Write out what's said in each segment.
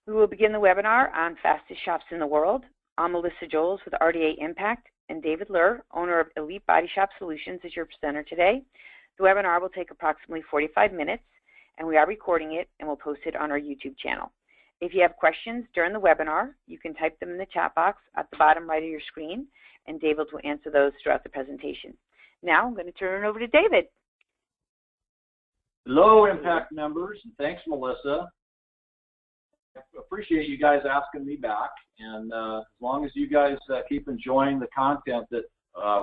We will begin the webinar on fastest shops in the world. I'm Melissa Jolls with RDA Impact, and David Luehr, owner of Elite Body Shop Solutions, is your presenter today. The webinar will take approximately 45 minutes, and we are recording it and will post it on our YouTube channel. If you have questions during the webinar, you can type them in the chat box at the bottom right of your screen, and David will answer those throughout the presentation. Now I'm going to turn it over to David. Hello, Impact members, and thanks, Melissa. I appreciate you guys asking me back, and as long as you guys keep enjoying the content that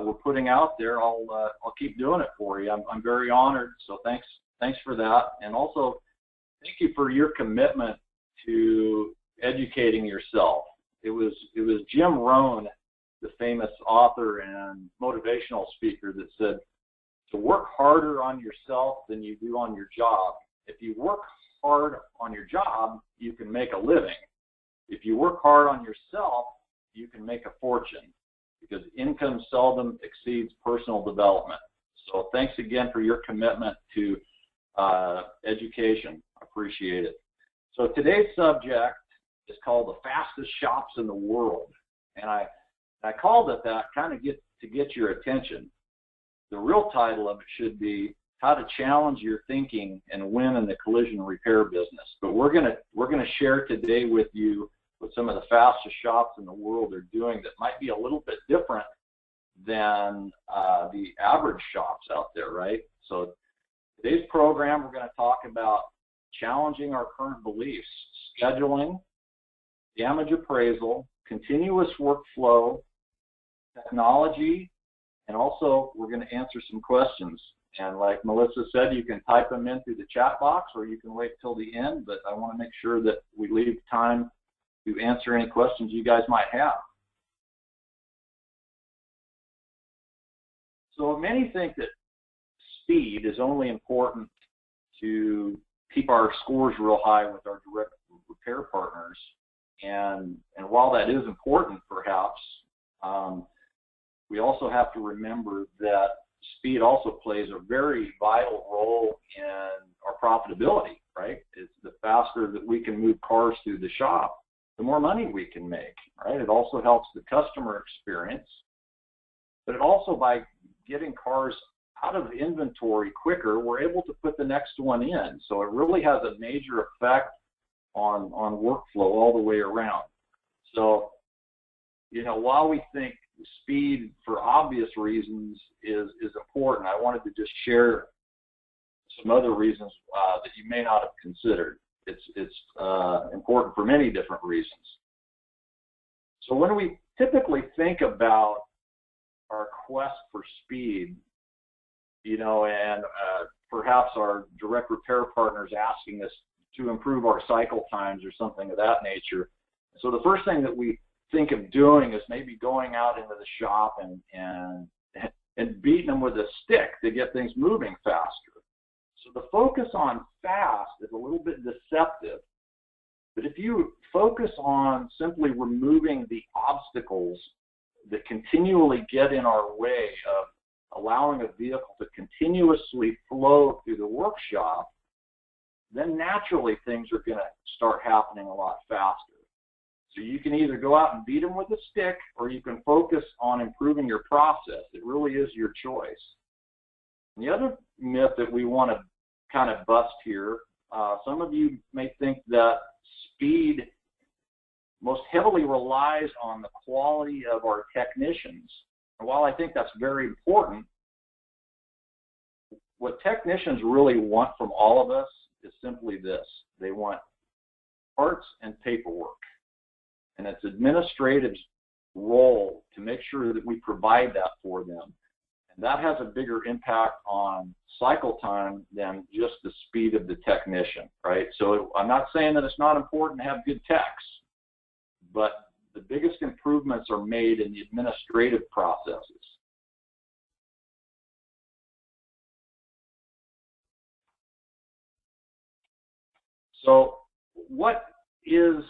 we're putting out there, I'll keep doing it for you. I'm very honored, so thanks for that, and also thank you for your commitment to educating yourself. It was Jim Rohn, the famous author and motivational speaker, that said to work harder on yourself than you do on your job. If you work hard on your job, you can make a living. If you work hard on yourself, you can make a fortune, because income seldom exceeds personal development. So thanks again for your commitment to education. I appreciate it. So today's subject is called the fastest shops in the world, and I called it that kind of to get your attention. The real title of it should be How to Challenge Your Thinking and Win in the Collision Repair Business. But we're gonna share today with you what some of the fastest shops in the world are doing that might be a little bit different than the average shops out there, right? So today's program, we're going to talk about challenging our current beliefs, scheduling, damage appraisal, continuous workflow, technology, and also we're going to answer some questions. And like Melissa said, you can type them in through the chat box, or you can wait till the end, but I want to make sure that we leave time to answer any questions you guys might have. So many think that speed is only important to keep our scores real high with our direct repair partners. And while that is important, perhaps, we also have to remember that speed also plays a very vital role in our profitability, right? It's the faster that we can move cars through the shop, the more money we can make, right? It also helps the customer experience, but it also, by getting cars out of inventory quicker, we're able to put the next one in. So it really has a major effect on workflow all the way around. So, you know, while we think speed for obvious reasons is important, I wanted to just share some other reasons that you may not have considered. It's important for many different reasons. So when we typically think about our quest for speed, you know, and perhaps our direct repair partners asking us to improve our cycle times or something of that nature. So the first thing that we think of doing is maybe going out into the shop and beating them with a stick to get things moving faster. So the focus on fast is a little bit deceptive. But if you focus on simply removing the obstacles that continually get in our way of allowing a vehicle to continuously flow through the workshop, then naturally things are going to start happening a lot faster. So you can either go out and beat them with a stick, or you can focus on improving your process. It really is your choice. And the other myth that we want to kind of bust here, some of you may think that speed most heavily relies on the quality of our technicians. And while I think that's very important, what technicians really want from all of us is simply this. They want parts and paperwork. And it's administrative's role to make sure that we provide that for them. And that has a bigger impact on cycle time than just the speed of the technician, right? So I'm not saying that it's not important to have good techs, but the biggest improvements are made in the administrative processes. So what is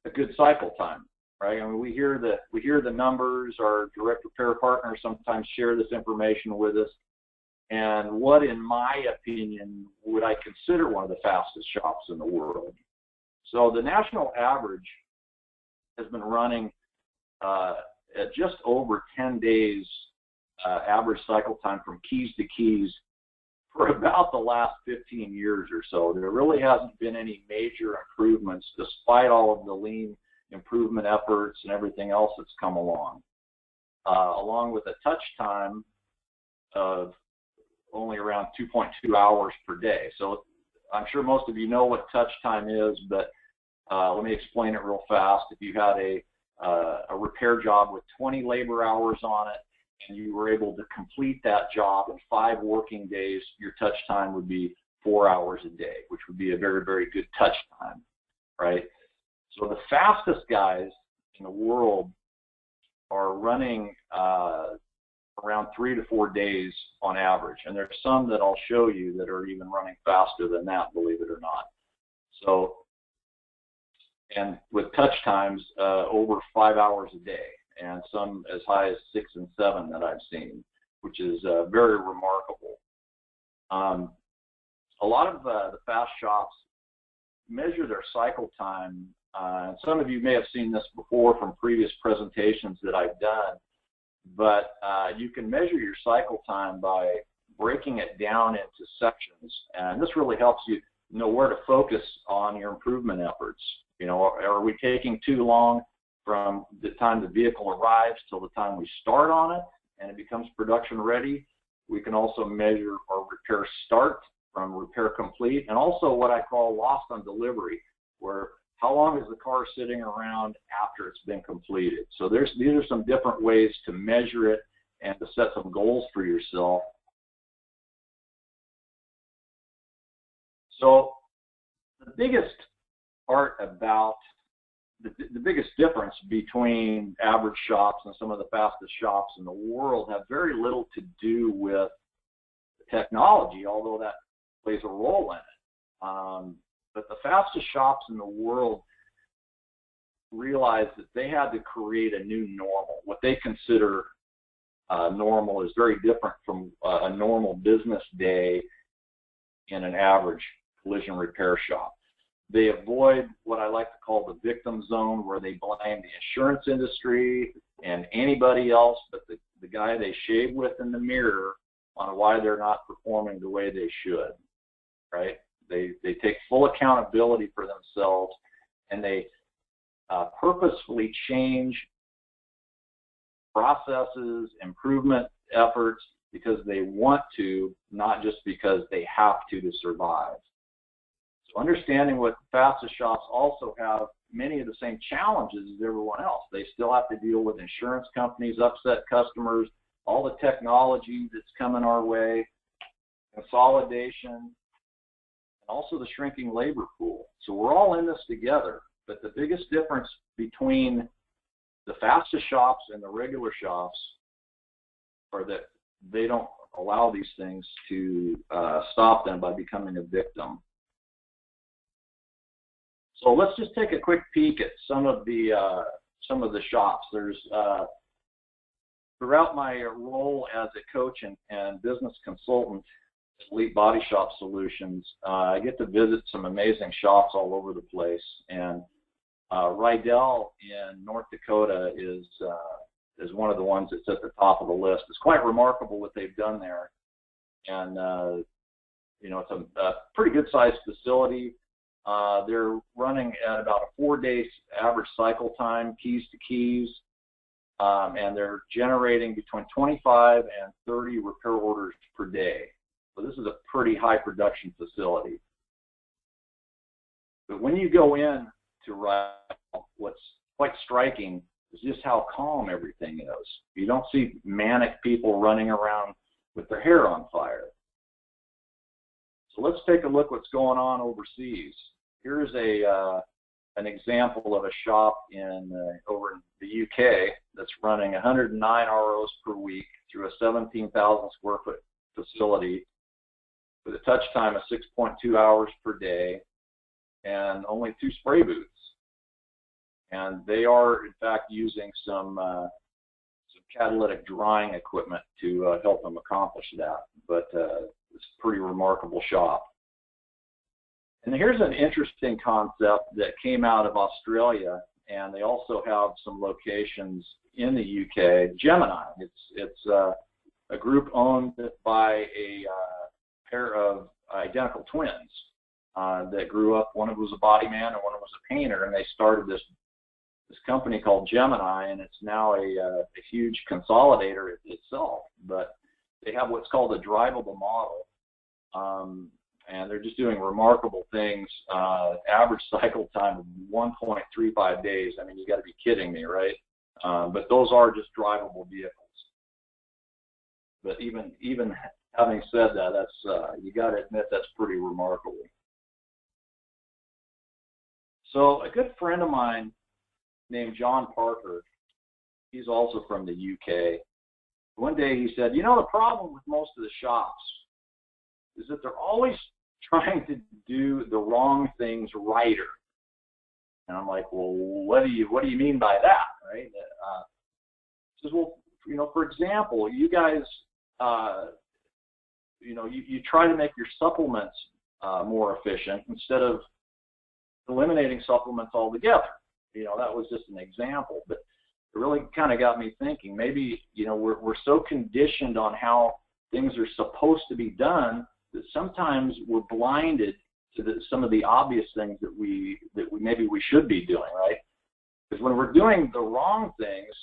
a good cycle time, right? I mean, we hear the numbers. Our direct repair partners sometimes share this information with us. And what, in my opinion, would I consider one of the fastest shops in the world? So the national average has been running at just over 10 days average cycle time from keys to keys for about the last 15 years or so. There really hasn't been any major improvements despite all of the lean improvement efforts and everything else that's come along. Along with a touch time of only around 2.2 hours per day. So I'm sure most of you know what touch time is, but let me explain it real fast. If you had a repair job with 20 labor hours on it, and you were able to complete that job in 5 working days, your touch time would be 4 hours a day, which would be a very, very good touch time, right? So the fastest guys in the world are running around 3 to 4 days on average, and there's some that I'll show you that are even running faster than that, believe it or not. So, and with touch times over 5 hours a day, and some as high as 6 and 7 that I've seen, which is very remarkable. A lot of the fast shops measure their cycle time. Some of you may have seen this before from previous presentations that I've done, but you can measure your cycle time by breaking it down into sections, and this really helps you know where to focus on your improvement efforts. You know, are we taking too long from the time the vehicle arrives till the time we start on it and it becomes production ready? We can also measure our repair start from repair complete, and also what I call lost on delivery, where how long is the car sitting around after it's been completed. So these are some different ways to measure it and to set some goals for yourself. So the biggest part about the biggest difference between average shops and some of the fastest shops in the world have very little to do with technology, although that plays a role in it. But the fastest shops in the world realized that they had to create a new normal. What they consider normal is very different from a normal business day in an average collision repair shop. They avoid what I like to call the victim zone, where they blame the insurance industry and anybody else but the guy they shave with in the mirror on why they're not performing the way they should, right? They take full accountability for themselves, and they purposefully change processes, improvement efforts, because they want to, not just because they have to survive. So understanding what the fastest shops also have many of the same challenges as everyone else. They still have to deal with insurance companies, upset customers, all the technology that's coming our way, consolidation, and also the shrinking labor pool. So we're all in this together, but the biggest difference between the fastest shops and the regular shops are that they don't allow these things to stop them by becoming a victim. So let's just take a quick peek at some of the shops. There's throughout my role as a coach and business consultant at Elite Body Shop Solutions, I get to visit some amazing shops all over the place. And Rydell in North Dakota is one of the ones that's at the top of the list. It's quite remarkable what they've done there, and you know, it's a pretty good sized facility. They're running at about a 4-day average cycle time, keys to keys, and they're generating between 25 and 30 repair orders per day. So this is a pretty high production facility. But when you go in to Rydell, what's quite striking is just how calm everything is. You don't see manic people running around with their hair on fire. So let's take a look what's going on overseas. Here's an example of a shop over in the UK that's running 109 ROs per week through a 17,000 square foot facility with a touch time of 6.2 hours per day and only 2 spray booths. And they are, in fact, using some catalytic drying equipment to help them accomplish that. But it's a pretty remarkable shop. And here's an interesting concept that came out of Australia, and they also have some locations in the UK. Gemini. It's a group owned by a pair of identical twins that grew up. One was a body man and one was a painter, and they started this company called Gemini, and it's now a huge consolidator itself. But they have what's called a drivable model, and they're just doing remarkable things. Average cycle time of 1.35 days. I mean, you got to be kidding me, right? But those are just drivable vehicles. But even having said that, that's you got to admit that's pretty remarkable. So a good friend of mine named John Parker, he's also from the UK. One day he said, you know, the problem with most of the shops is that they're always trying to do the wrong things righter. And I'm like, well, what do you mean by that, right? He says, well, you know, for example, you guys, you know, you try to make your supplements more efficient instead of eliminating supplements altogether. You know, that was just an example, but it really kind of got me thinking. Maybe, you know, we're so conditioned on how things are supposed to be done that sometimes we're blinded to some of the obvious things that we maybe we should be doing, right? Because when we're doing the wrong things,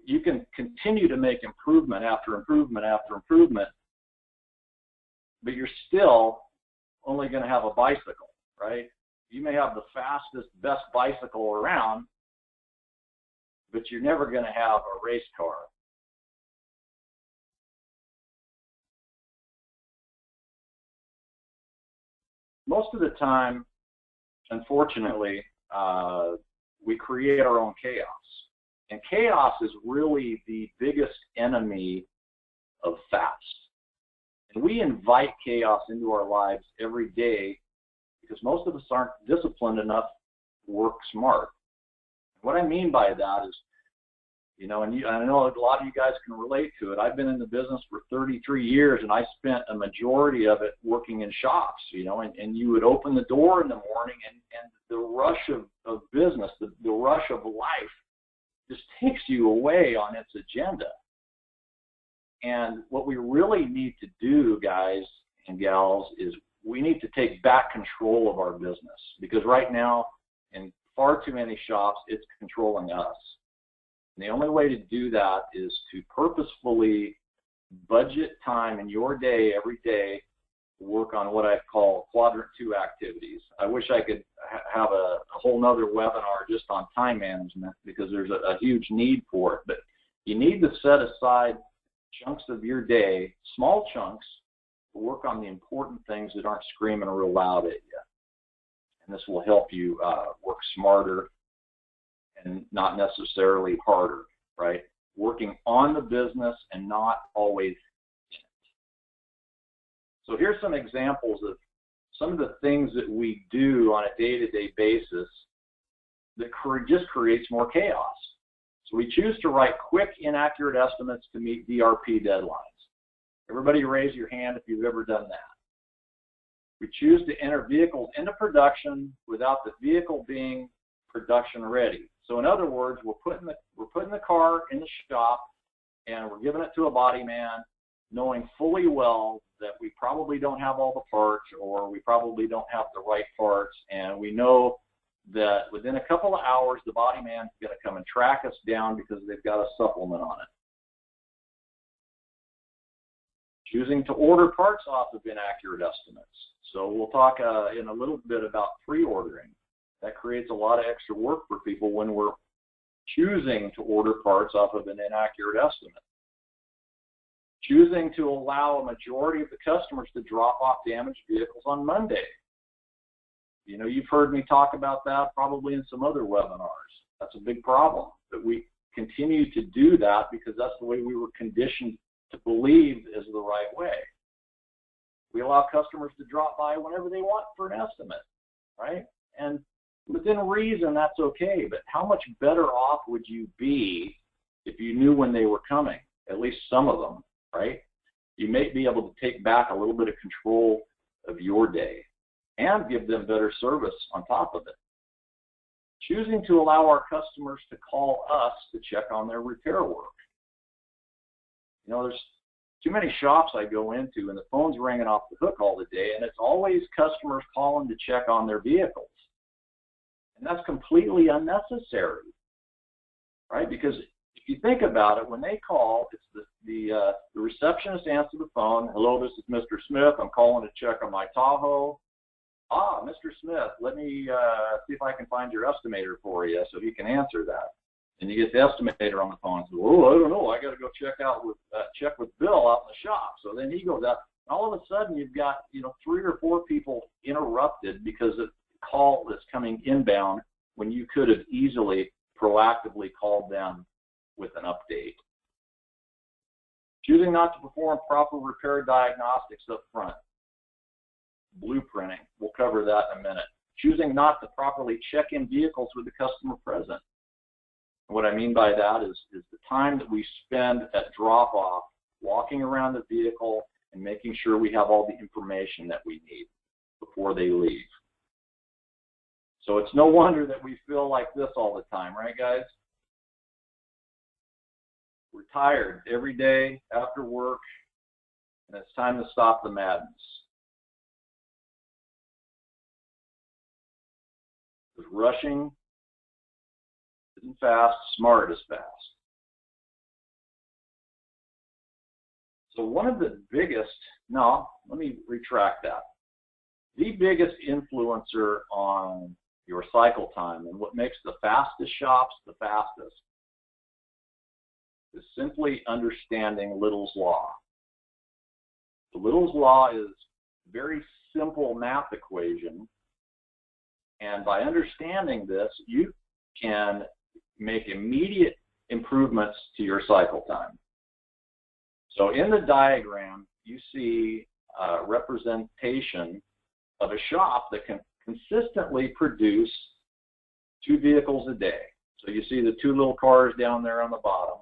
you can continue to make improvement after improvement after improvement, but you're still only going to have a bicycle, right? You may have the fastest, best bicycle around, but you're never going to have a race car. Most of the time, unfortunately, we create our own chaos. And chaos is really the biggest enemy of fast. And we invite chaos into our lives every day because most of us aren't disciplined enough to work smart. What I mean by that is, you know, and I know a lot of you guys can relate to it. I've been in the business for 33 years, and I spent a majority of it working in shops, you know, and you would open the door in the morning, and the rush of business, the rush of life just takes you away on its agenda. And what we really need to do, guys and gals, is we need to take back control of our business, because right now, in far too many shops, it's controlling us. And the only way to do that is to purposefully budget time in your day every day to work on what I call quadrant 2 activities. I wish I could have a whole nother webinar just on time management, because there's a huge need for it. But you need to set aside chunks of your day, small chunks, to work on the important things that aren't screaming real loud at you. And this will help you work smarter and not necessarily harder, right? Working on the business and not always in it. So here's some examples of some of the things that we do on a day-to-day basis that just creates more chaos. So we choose to write quick, inaccurate estimates to meet DRP deadlines. Everybody raise your hand if you've ever done that. We choose to enter vehicles into production without the vehicle being production ready. So in other words, we're putting the car in the shop and we're giving it to a body man, knowing fully well that we probably don't have all the parts, or we probably don't have the right parts, and we know that within a couple of hours the body man's going to come and track us down because they've got a supplement on it. Choosing to order parts off of inaccurate estimates. So we'll talk in a little bit about pre-ordering. That creates a lot of extra work for people when we're choosing to order parts off of an inaccurate estimate. Choosing to allow a majority of the customers to drop off damaged vehicles on Monday. You know, you've heard me talk about that probably in some other webinars. That's a big problem, but we continue to do that because that's the way we were conditioned to believe is the right way. We allow customers to drop by whenever they want for an estimate, right? And within reason, that's okay, but how much better off would you be if you knew when they were coming, at least some of them, right? You may be able to take back a little bit of control of your day. and give them better service on top of it. Choosing to allow our customers to call us to check on their repair work. You know, there's too many shops I go into and the phone's ringing off the hook all the day, and it's always customers calling to check on their vehicles. And that's completely unnecessary, right? Because if you think about it, when they call, it's the receptionist answers the phone. Hello, this is Mr. Smith. I'm calling to check on my Tahoe. Ah, Mr. Smith, let me see if I can find your estimator for you so he can answer that. And you get the estimator on the phone and says, oh, I don't know, I got to go check with Bill out in the shop. So then he goes out. All of a sudden, you've got 3 or 4 people interrupted because of a call that's coming inbound when you could have easily proactively called them with an update. Choosing not to perform proper repair diagnostics up front. Blueprinting, we'll cover that in a minute. Choosing not to properly check in vehicles with the customer present. What I mean by that is the time that we spend at drop-off, walking around the vehicle and making sure we have all the information that we need before they leave. So it's no wonder that we feel like this all the time, right, guys? We're tired every day after work, and it's time to stop the madness. Because rushing isn't fast, smart is fast. So one of the biggest, no, let me retract that. The biggest influencer on your cycle time and what makes the fastest shops the fastest is simply understanding Little's Law. The Little's Law is a very simple math equation, and by understanding this, you can make immediate improvements to your cycle time. So in the diagram, you see a representation of a shop that can consistently produce 2 vehicles a day. So you see the 2 little cars down there on the bottom.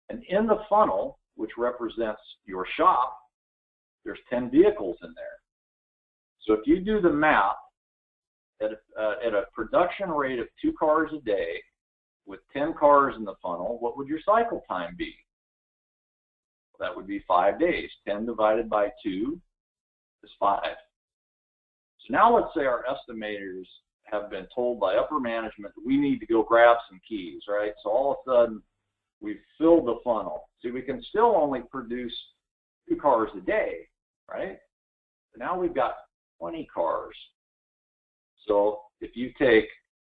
And in the funnel, which represents your shop, there's 10 vehicles in there. So if you do the math, at a production rate of 2 cars a day with 10 cars in the funnel, what would your cycle time be? That would be 5 days. 10 divided by 2 is 5. So now let's say our estimators have been told by upper management that we need to go grab some keys, right? So all of a sudden, we've filled the funnel. See, we can still only produce 2 cars a day, right? So now we've got 20 cars. So if you take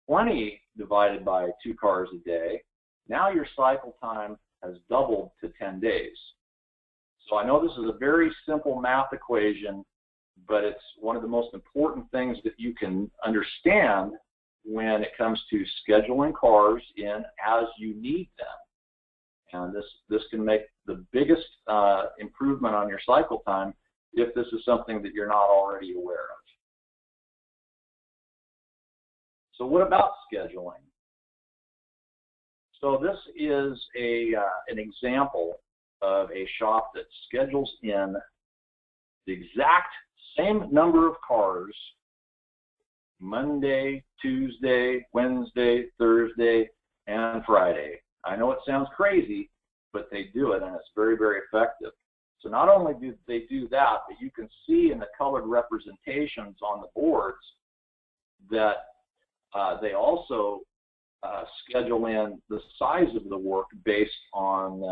20 divided by 2 cars a day, now your cycle time has doubled to 10 days. So I know this is a very simple math equation, but it's one of the most important things that you can understand when it comes to scheduling cars in as you need them. And this can make the biggest improvement on your cycle time if this is something that you're not already aware of. So what about scheduling? So this is an example of a shop that schedules in the exact same number of cars Monday, Tuesday, Wednesday, Thursday, and Friday. I know it sounds crazy, but they do it, and it's very, very effective. So not only do they do that, but you can see in the colored representations on the boards that they also schedule in the size of the work based on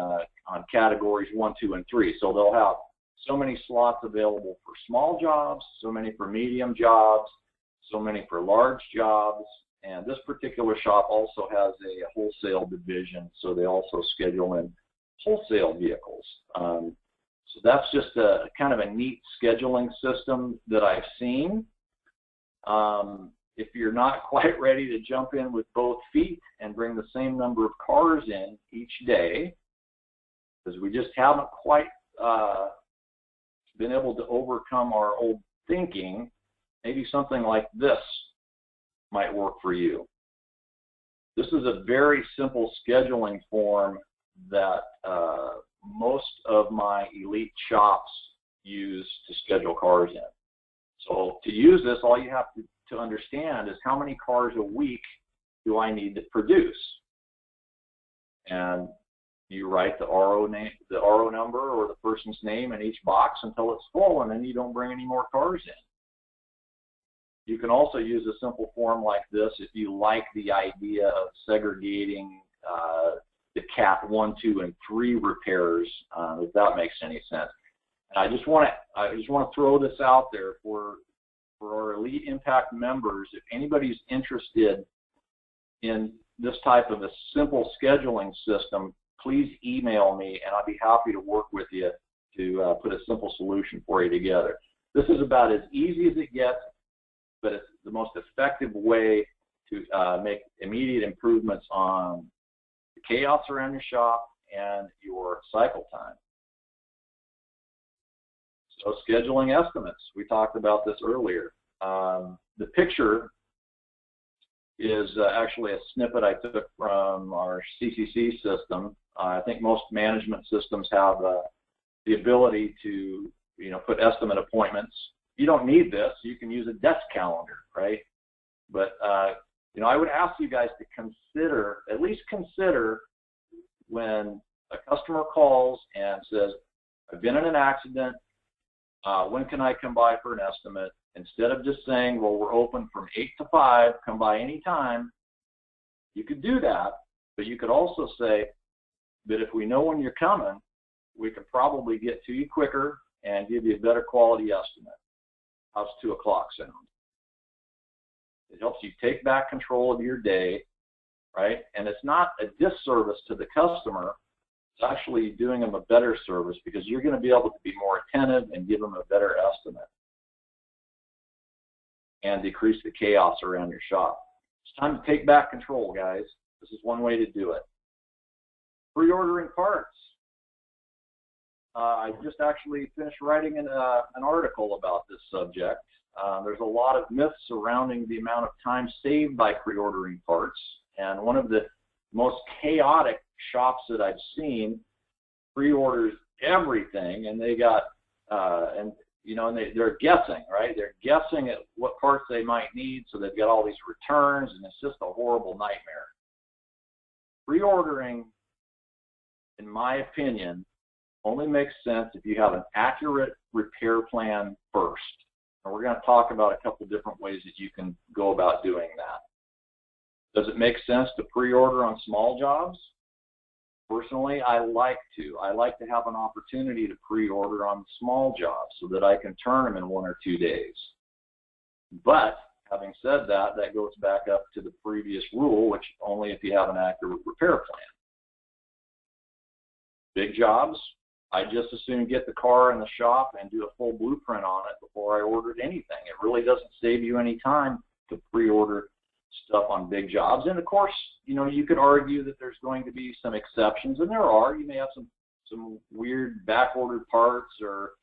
categories 1, 2, and 3. So they'll have so many slots available for small jobs, so many for medium jobs, so many for large jobs. And this particular shop also has a wholesale division, so they also schedule in wholesale vehicles. So that's just a kind of a neat scheduling system that I've seen. If you're not quite ready to jump in with both feet and bring the same number of cars in each day, because we just haven't quite been able to overcome our old thinking, maybe something like this might work for you. This is a very simple scheduling form that most of my elite shops use to schedule cars in. So to use this, all you have to understand is how many cars a week do I need to produce? And you write the RO name, the RO number or the person's name in each box until it's full, and then you don't bring any more cars in. You can also use a simple form like this if you like the idea of segregating the Cat 1, 2, and 3 repairs, if that makes any sense. And I just want to throw this out there for our Elite Impact members. If anybody's interested in this type of a simple scheduling system, please email me, and I'll be happy to work with you to put a simple solution for you together. This is about as easy as it gets, but it's the most effective way to make immediate improvements on the chaos around your shop and your cycle time. So scheduling estimates, we talked about this earlier. The picture is actually a snippet I took from our CCC system. I think most management systems have the ability to, put estimate appointments. You don't need this. You can use a desk calendar, right? But, I would ask you guys to at least consider when a customer calls and says, I've been in an accident, when can I come by for an estimate? Instead of just saying, well, we're open from 8 to 5, come by anytime, you could do that, but you could also say that if we know when you're coming, we could probably get to you quicker and give you a better quality estimate. How's 2 o'clock sound? It helps you take back control of your day, right? And it's not a disservice to the customer. It's actually doing them a better service because you're going to be able to be more attentive and give them a better estimate and decrease the chaos around your shop. It's time to take back control, guys. This is one way to do it. Reordering parts. I just actually finished writing an article about this subject. There's a lot of myths surrounding the amount of time saved by pre-ordering parts, and one of the most chaotic shops that I've seen pre-orders everything, and they got they're guessing, right? They're guessing at what parts they might need, so they've got all these returns, and it's just a horrible nightmare. Pre-ordering, in my opinion, only makes sense if you have an accurate repair plan first. And we're going to talk about a couple different ways that you can go about doing that. Does it make sense to pre-order on small jobs? Personally, I like to. I like to have an opportunity to pre-order on small jobs so that I can turn them in 1 or 2 days. But having said that, that goes back up to the previous rule, which only if you have an accurate repair plan. Big jobs, I just as soon get the car in the shop and do a full blueprint on it before I ordered anything. It really doesn't save you any time to pre-order stuff on big jobs. And of course, you could argue that there's going to be some exceptions, and there are. You may have some weird back-ordered parts, or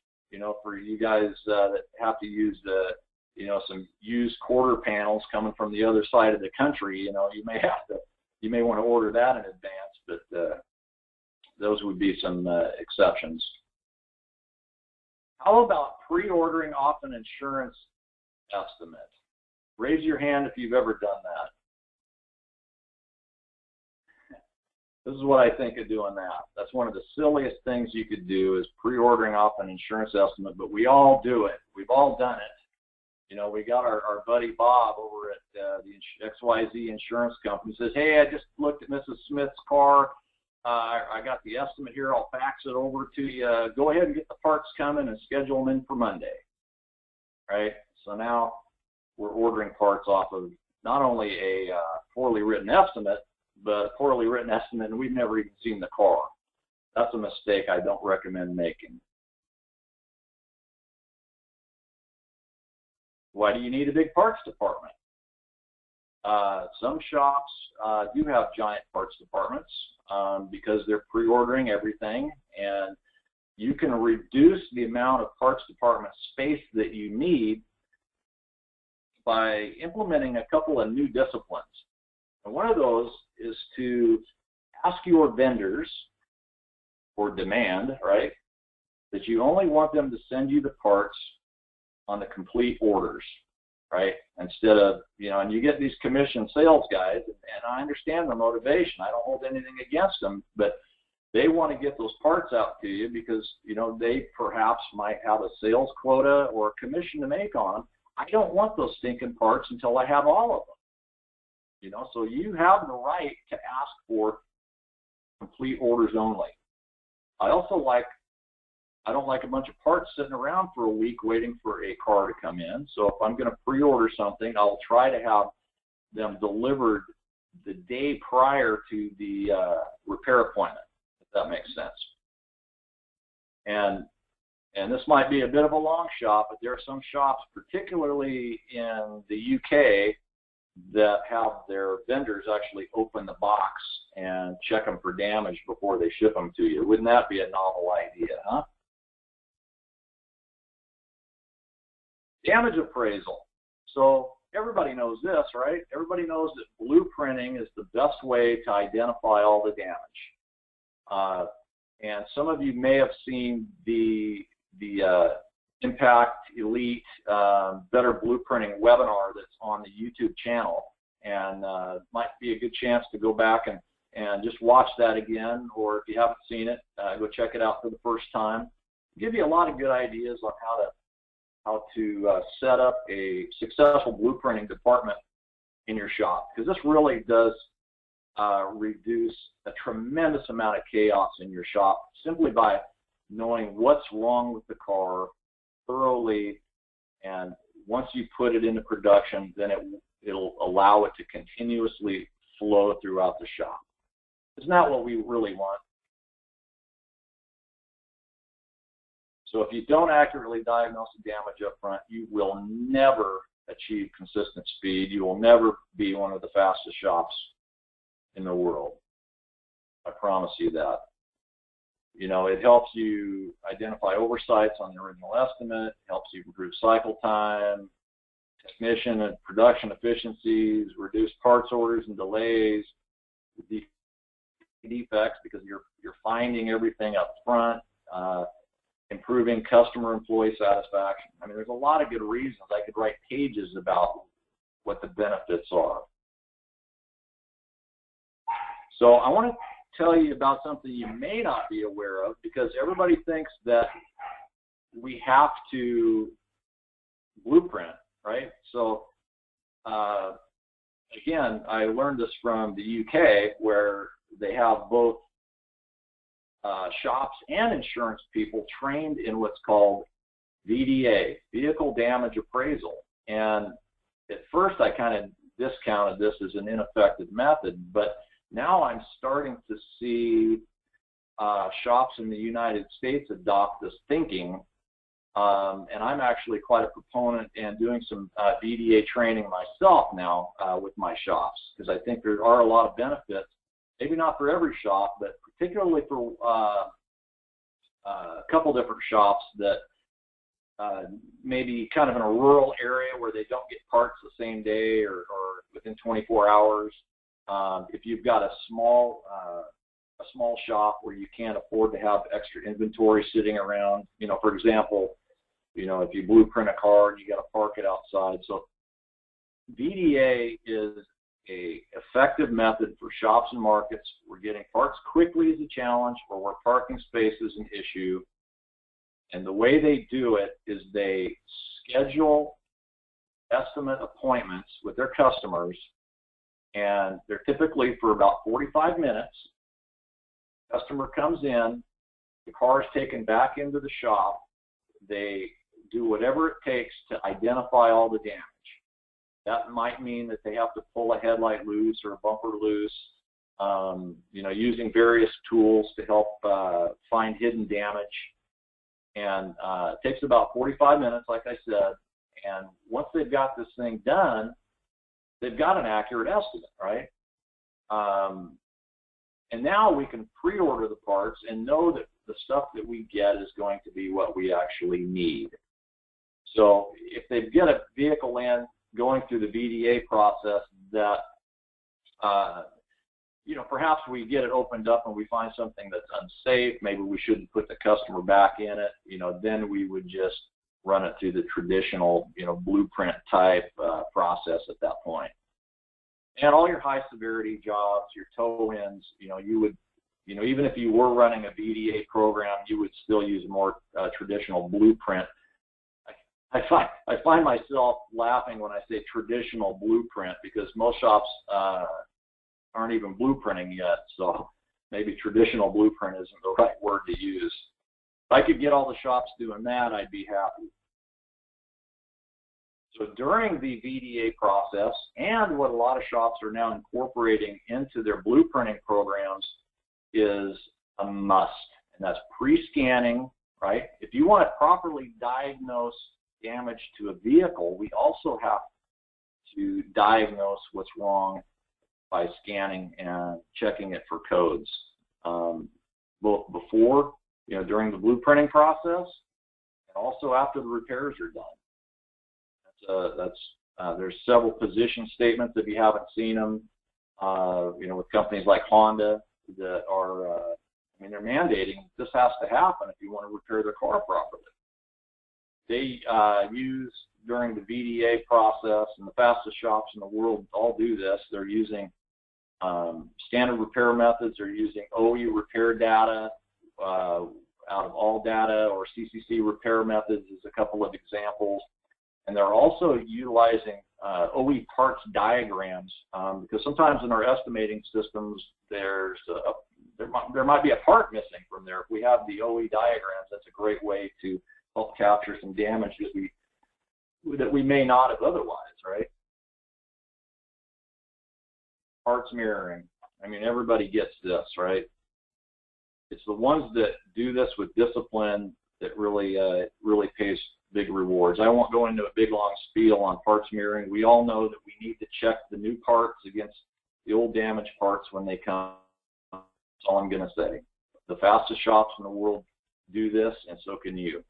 for you guys that have to use some used quarter panels coming from the other side of the country. You may want to order that in advance, but those would be some exceptions. How about pre-ordering off an insurance estimate? Raise your hand if you've ever done that. This is what I think of doing that. That's one of the silliest things you could do, is pre-ordering off an insurance estimate, but we all do it. We've all done it. We got our buddy Bob over at the XYZ insurance company, says, hey, I just looked at Mrs. Smith's car. I got the estimate here. I'll fax it over to you. Go ahead and get the parts coming and schedule them in for Monday. Right? So now we're ordering parts off of not only a poorly written estimate, but a poorly written estimate, and we've never even seen the car. That's a mistake I don't recommend making. Why do you need a big parts department? Some shops do have giant parts departments because they're pre-ordering everything, and you can reduce the amount of parts department space that you need by implementing a couple of new disciplines. And one of those is to ask your vendors for demand, right, that you only want them to send you the parts on the complete orders, right? Instead of, and you get these commission sales guys, and I understand their motivation. I don't hold anything against them, but they want to get those parts out to you because, they perhaps might have a sales quota or a commission to make on them. I don't want those stinking parts until I have all of them. So you have the right to ask for complete orders only. I don't like a bunch of parts sitting around for a week waiting for a car to come in. So if I'm going to pre-order something, I'll try to have them delivered the day prior to the repair appointment, if that makes sense. And this might be a bit of a long shot, but there are some shops, particularly in the UK, that have their vendors actually open the box and check them for damage before they ship them to you. Wouldn't that be a novel idea, huh? Damage appraisal. So everybody knows this, right? Everybody knows that blueprinting is the best way to identify all the damage. And some of you may have seen the Impact Elite Better Blueprinting webinar that's on the YouTube channel, and might be a good chance to go back and just watch that again, or if you haven't seen it, go check it out for the first time. Give you a lot of good ideas on how to set up a successful blueprinting department in your shop, because this really does reduce a tremendous amount of chaos in your shop simply by knowing what's wrong with the car thoroughly, and once you put it into production, then it'll allow it to continuously flow throughout the shop. Isn't that what we really want? So if you don't accurately diagnose the damage up front, you will never achieve consistent speed. You will never be one of the fastest shops in the world. I promise you that. It helps you identify oversights on the original estimate, helps you improve cycle time, technician and production efficiencies, reduce parts orders and delays, defects because you're finding everything up front, improving customer employee satisfaction. I mean, there's a lot of good reasons. I could write pages about what the benefits are. So I want to tell you about something you may not be aware of, because everybody thinks that we have to blueprint, right? So again, I learned this from the UK, where they have both shops and insurance people trained in what's called VDA, Vehicle Damage Appraisal. And at first I kind of discounted this as an ineffective method, but now I'm starting to see shops in the United States adopt this thinking, and I'm actually quite a proponent and doing some VDA training myself now with my shops, because I think there are a lot of benefits, maybe not for every shop, but particularly for a couple different shops that maybe kind of in a rural area where they don't get parts the same day or within 24 hours. If you've got a small shop where you can't afford to have extra inventory sitting around, for example, if you blueprint a car and you got to park it outside. So VDA is a effective method for shops and markets where getting parts quickly is a challenge, or where parking space is an issue. And the way they do it is they schedule estimate appointments with their customers, and they're typically for about 45 minutes. Customer comes in, the car is taken back into the shop, they do whatever it takes to identify all the damage. That might mean that they have to pull a headlight loose or a bumper loose, using various tools to help find hidden damage. And it takes about 45 minutes, like I said, and once they've got this thing done, they've got an accurate estimate, right? And now we can pre-order the parts and know that the stuff that we get is going to be what we actually need. So if they get a vehicle in going through the VDA process that, perhaps we get it opened up and we find something that's unsafe, maybe we shouldn't put the customer back in it, then we would just run it through the traditional, blueprint type process at that point. And all your high severity jobs, your toe-ins, you would, even if you were running a VDA program, you would still use a more traditional blueprint. I find myself laughing when I say traditional blueprint, because most shops aren't even blueprinting yet, so maybe traditional blueprint isn't the right word to use. If I could get all the shops doing that, I'd be happy. So during the VDA process, and what a lot of shops are now incorporating into their blueprinting programs, is a must, and that's pre-scanning, right? If you want to properly diagnose damage to a vehicle, we also have to diagnose what's wrong by scanning and checking it for codes, both before, during the blueprinting process, and also after the repairs are done. There's several position statements if you haven't seen them, with companies like Honda that are, they're mandating this has to happen if you want to repair their car properly. They use, during the VDA process, and the fastest shops in the world all do this, they're using standard repair methods. They're using OE repair data out of all data, or CCC repair methods is a couple of examples. And they're also utilizing OE parts diagrams, because sometimes in our estimating systems, there might be a part missing from there. If we have the OE diagrams, that's a great way to help capture some damage that we may not have otherwise, right? Parts mirroring. Everybody gets this, right? It's the ones that do this with discipline that really pays big rewards. I won't go into a big long spiel on parts mirroring. We all know that we need to check the new parts against the old damaged parts when they come. That's all I'm going to say. The fastest shops in the world do this, and so can you.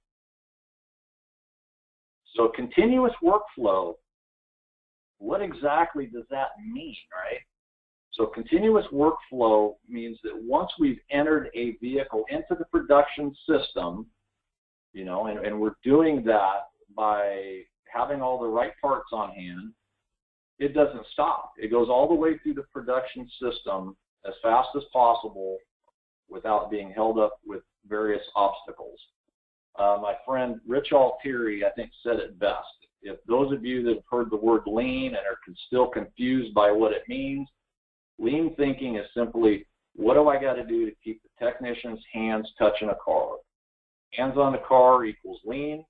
So continuous workflow, what exactly does that mean, right? So continuous workflow means that once we've entered a vehicle into the production system, and we're doing that by having all the right parts on hand, it doesn't stop. It goes all the way through the production system as fast as possible without being held up with various obstacles. My friend Rich Altieri, I think, said it best. If those of you that have heard the word lean and are still confused by what it means, lean thinking is simply, what do I got to do to keep the technician's hands touching a car? Hands on the car equals lean,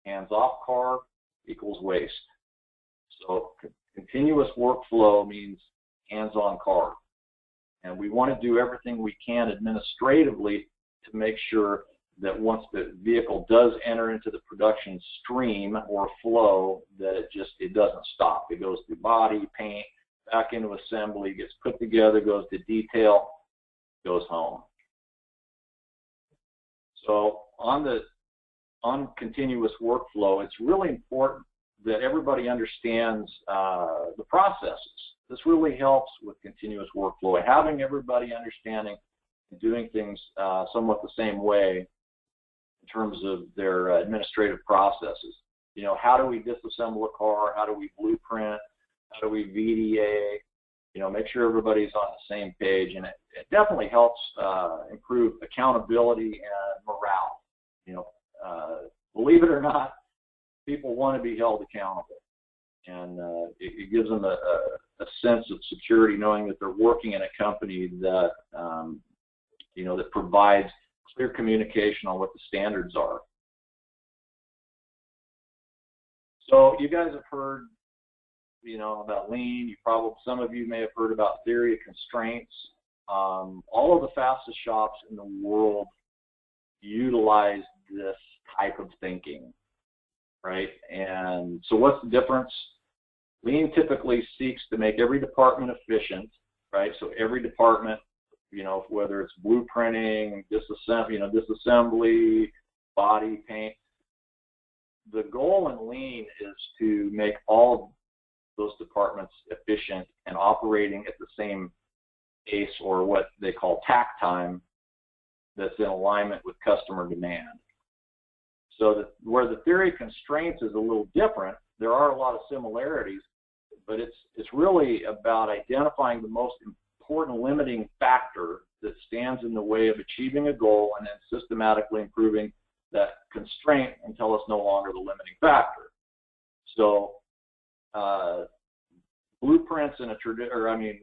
hands off car equals waste. So continuous workflow means hands on car. And we want to do everything we can administratively to make sure that once the vehicle does enter into the production stream or flow, that it doesn't stop. It goes through body, paint, back into assembly, gets put together, goes to detail, goes home. So on continuous workflow, it's really important that everybody understands the processes. This really helps with continuous workflow, having everybody understanding and doing things somewhat the same way in terms of their administrative processes. How do we disassemble a car? How do we blueprint? How do we VDA? Make sure everybody's on the same page, and it definitely helps improve accountability and morale. Believe it or not, people want to be held accountable, and it gives them a sense of security knowing that they're working in a company that that provides clear communication on what the standards are. So you guys have heard about lean. Some of you may have heard about theory of constraints. All of the fastest shops in the world utilize this type of thinking, right? And so what's the difference? Lean typically seeks to make every department efficient, right? So every department, whether it's blueprinting, disassembly, body, paint, the goal in lean is to make all of those departments efficient and operating at the same pace, or what they call tack time, that's in alignment with customer demand. So that where the theory of constraints is a little different, there are a lot of similarities, but it's really about identifying the most important limiting factor that stands in the way of achieving a goal and then systematically improving that constraint until it's no longer the limiting factor. So blueprints in a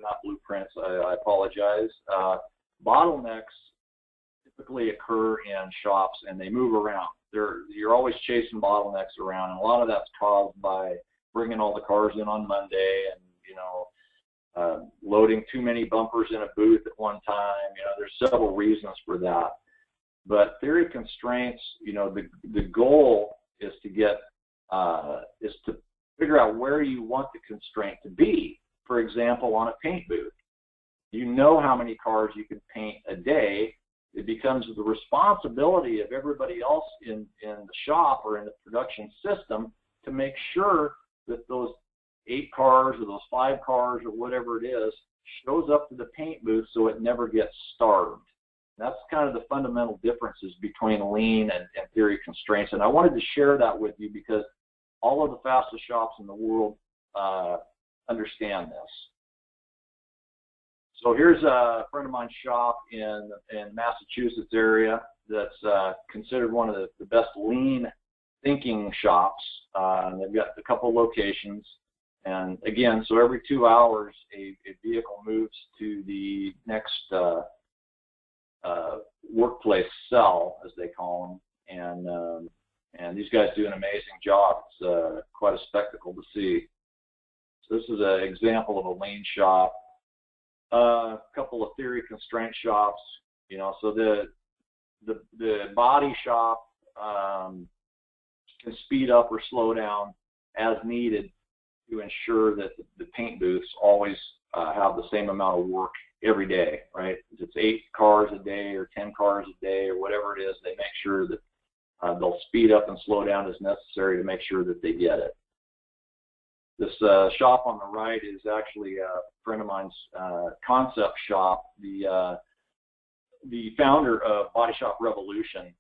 not blueprints, I apologize. Bottlenecks typically occur in shops and they move around. You're always chasing bottlenecks around, and a lot of that's caused by bringing all the cars in on Monday and, loading too many bumpers in a booth at one time. There's several reasons for that. But theory of constraints, the goal is to get is to figure out where you want the constraint to be. For example, on a paint booth, you know how many cars you can paint a day. It becomes the responsibility of everybody else in the shop or in the production system to make sure that those 8 cars or those 5 cars or whatever it is shows up to the paint booth so it never gets starved. That's kind of the fundamental differences between lean and theory constraints. And I wanted to share that with you because all of the fastest shops in the world understand this. So here's a friend of mine's shop in Massachusetts area that's considered one of the best lean thinking shops. They've got a couple locations. And again, so every 2 hours, a vehicle moves to the next workplace cell, as they call them. And these guys do an amazing job. It's quite a spectacle to see. So this is an example of a lean shop. A couple of theory constraint shops. So the body shop can speed up or slow down as needed to ensure that the paint booths always have the same amount of work every day, right? If it's 8 cars a day or 10 cars a day or whatever it is, they make sure that they'll speed up and slow down as necessary to make sure that they get it. This shop on the right is actually a friend of mine's concept shop, the founder of Body Shop Revolution,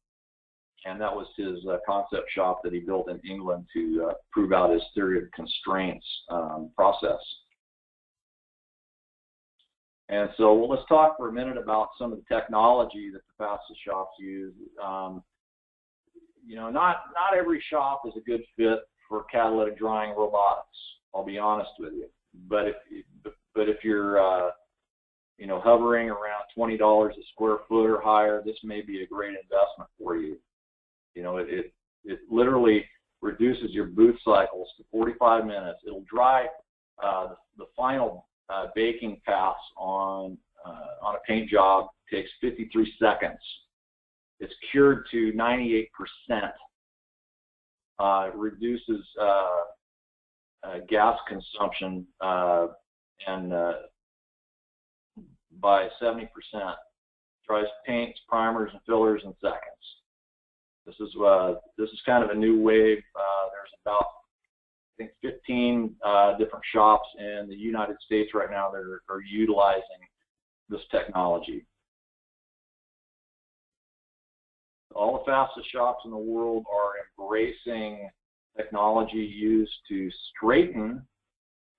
and that was his concept shop that he built in England to prove out his theory of constraints process. And so let's talk for a minute about some of the technology that the fastest shops use. Not every shop is a good fit for catalytic drying robotics. I'll be honest with you. But if you're hovering around $20 a square foot or higher, this may be a great investment for you. It literally reduces your booth cycles to 45 minutes. It'll dry the final baking pass on a paint job takes 53 seconds. It's cured to 98%. It reduces gas consumption and by 70%. Dries paints, primers, and fillers in seconds. This is kind of a new wave. There's about, I think, 15 different shops in the United States right now that are utilizing this technology. All the fastest shops in the world are embracing technology used to straighten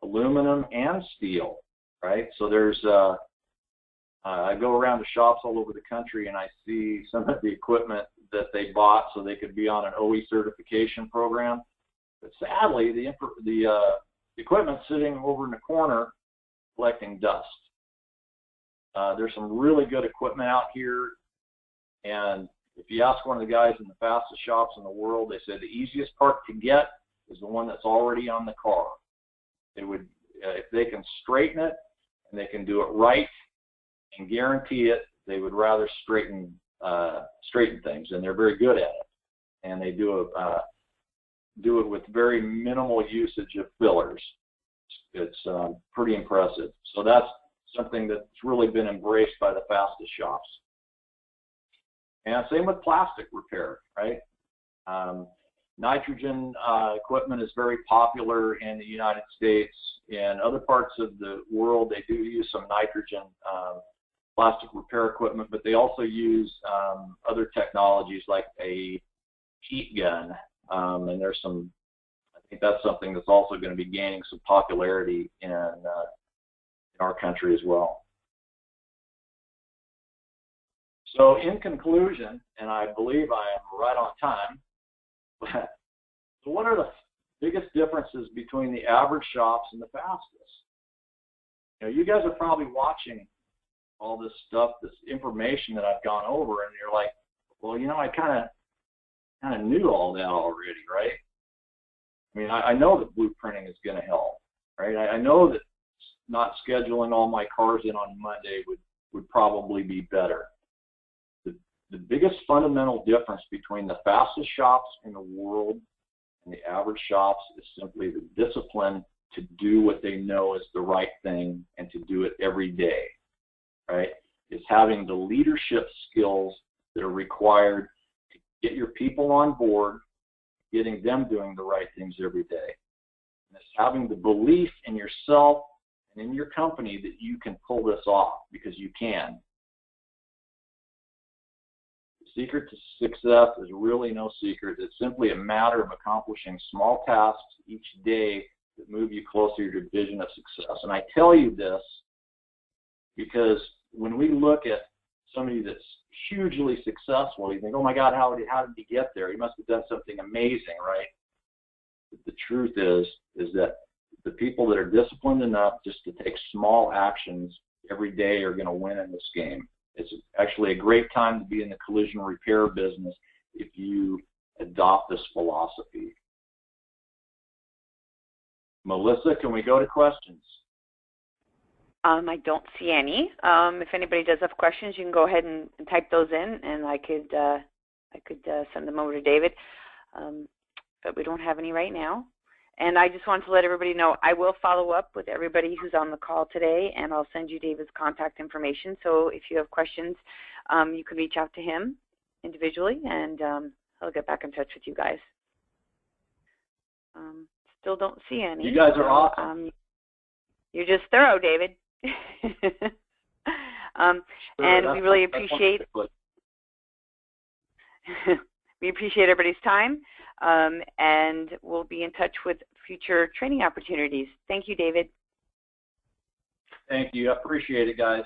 aluminum and steel, right? So there's, I go around to shops all over the country and I see some of the equipment that they bought so they could be on an OE certification program. But sadly, the equipment's sitting over in the corner collecting dust. There's some really good equipment out here, and if you ask one of the guys in the fastest shops in the world, they said the easiest part to get is the one that's already on the car. They would, if they can straighten it and they can do it right and guarantee it, they would rather straighten things, and they're very good at it. And they do it with very minimal usage of fillers. It's pretty impressive. So that's something that's really been embraced by the fastest shops. And same with plastic repair, right? Nitrogen equipment is very popular in the United States. In other parts of the world, they do use some nitrogen plastic repair equipment, but they also use other technologies like a heat gun, and there's some. I think that's something that's also going to be gaining some popularity in our country as well. So in conclusion, and I believe I am right on time, so what are the biggest differences between the average shops and the fastest? You know, you guys are probably watching all this stuff, this information that I've gone over, and you're like, well, you know, I kind of knew all that already, right? I mean, I know that blueprinting is going to help, right? I know that not scheduling all my cars in on Monday would probably be better. The biggest fundamental difference between the fastest shops in the world and the average shops is simply the discipline to do what they know is the right thing and to do it every day, right? It's having the leadership skills that are required to get your people on board, getting them doing the right things every day. And it's having the belief in yourself and in your company that you can pull this off, because you can. The secret to success is really no secret. It's simply a matter of accomplishing small tasks each day that move you closer to your vision of success. And I tell you this because when we look at somebody that's hugely successful, you think, oh my God, how did he get there? He must have done something amazing, right? But the truth is that the people that are disciplined enough just to take small actions every day are going to win in this game. It's actually a great time to be in the collision repair business if you adopt this philosophy. Melissa, can we go to questions? I don't see any. If anybody does have questions, you can go ahead and type those in, and I could send them over to David. But we don't have any right now. And I just wanted to let everybody know I will follow up with everybody who's on the call today, and I'll send you David's contact information. So if you have questions, you can reach out to him individually, and he'll get back in touch with you guys. Still don't see any. You guys are awesome. You're just thorough, David. And we really appreciate we appreciate everybody's time, and we'll be in touch with future training opportunities. Thank you, David. Thank you. I appreciate it, guys.